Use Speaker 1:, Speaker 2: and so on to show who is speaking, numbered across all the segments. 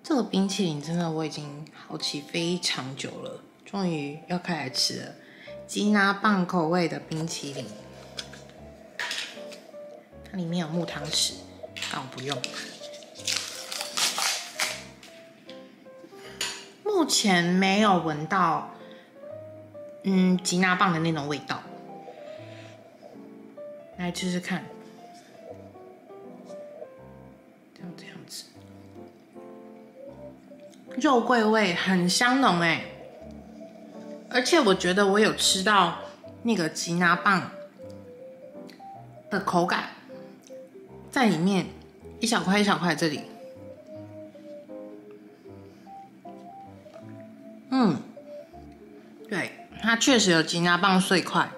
Speaker 1: 这个冰淇淋真的我已经好奇非常久了，终于要开来吃了。吉拿棒口味的冰淇淋，它里面有木汤匙，但我不用。前没有闻到，吉拿棒的那种味道。来吃吃看，这样子，肉桂味很香浓哎，而且我觉得我有吃到那个吉拿棒的口感在里面，一小块一小块这里，对，它确实有吉拿棒碎块，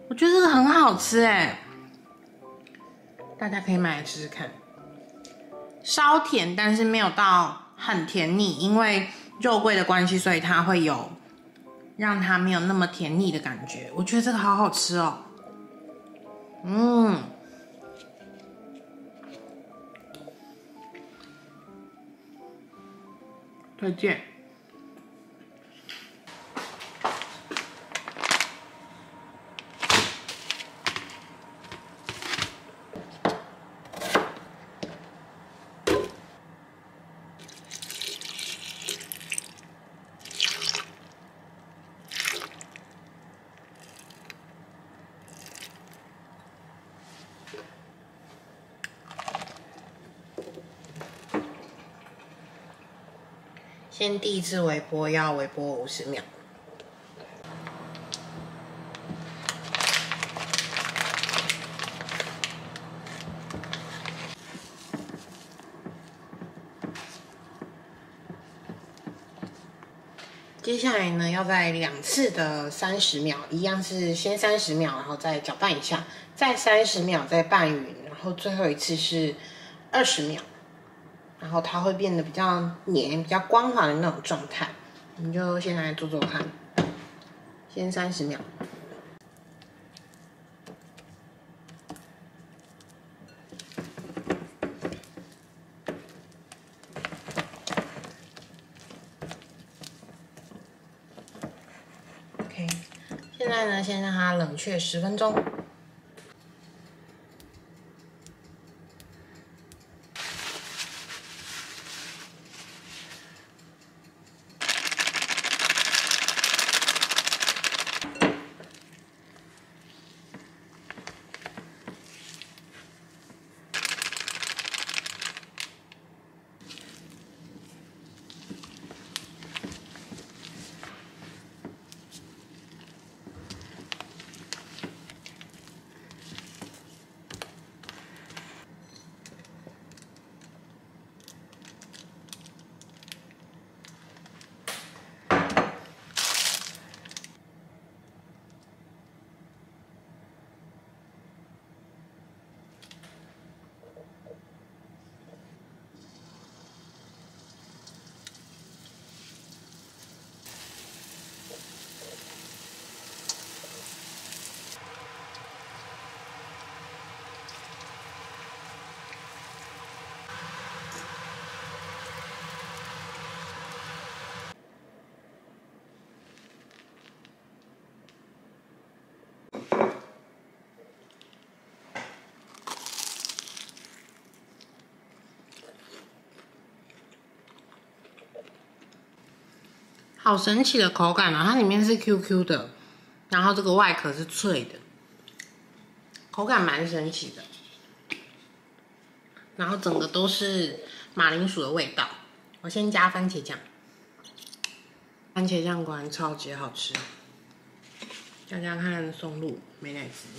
Speaker 1: 我觉得这个很好吃哎，大家可以买来吃吃看。稍甜，但是没有到很甜腻，因为肉桂的关系，所以它会有让它没有那么甜腻的感觉。我觉得这个好好吃哦，推荐。先第一次微波要微波50秒。接下来呢，要在2次的30秒，一样是先30秒，然后再搅拌一下，再30秒，再拌匀，然后最后一次是20秒。然后它会变得比较黏、比较光滑的那种状态，你就先来做做看。先30秒。OK， 现在呢，先让它冷却10分钟。好神奇的口感啊！它里面是 QQ 的，然后这个外壳是脆的，口感蛮神奇的。然后整个都是马铃薯的味道。我先加番茄酱，番茄酱果然超级好吃。加加看松露美乃滋。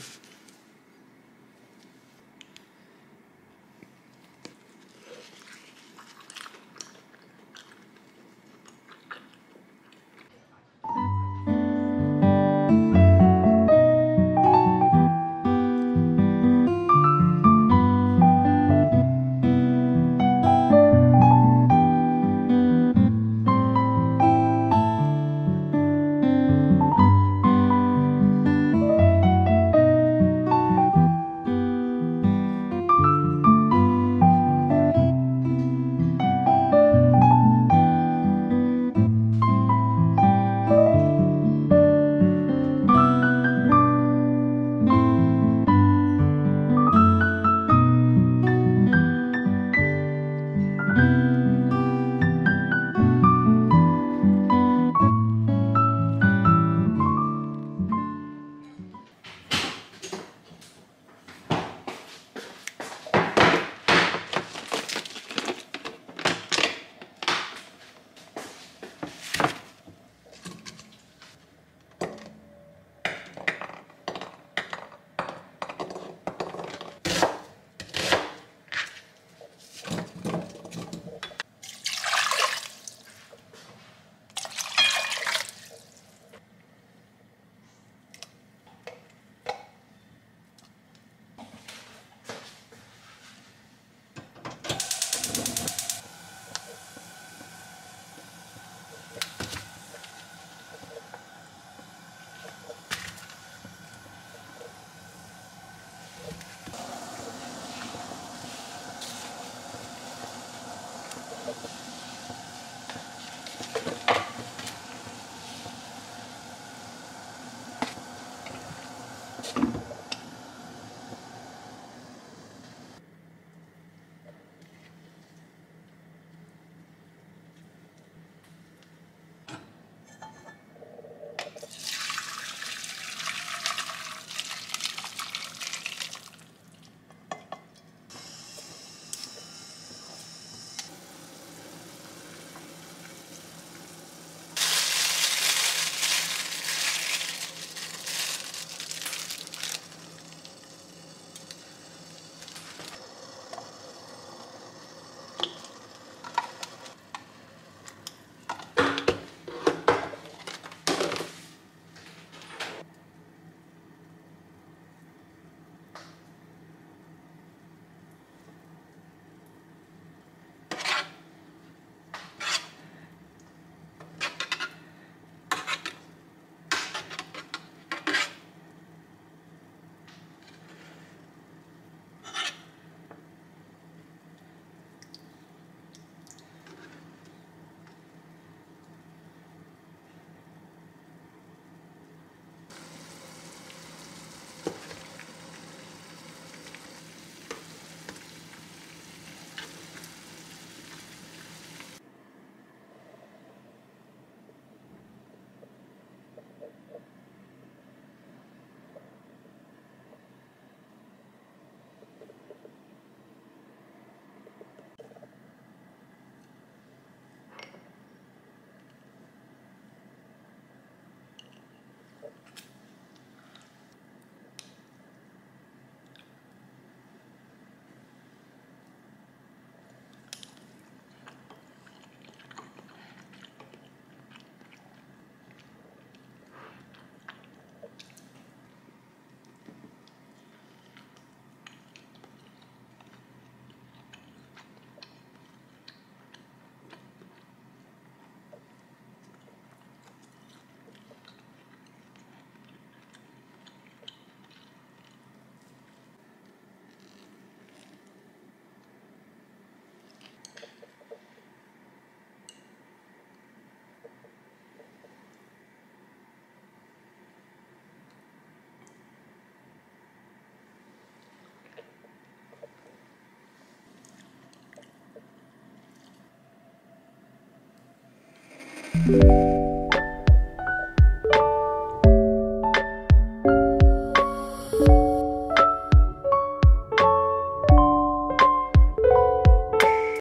Speaker 1: 拜。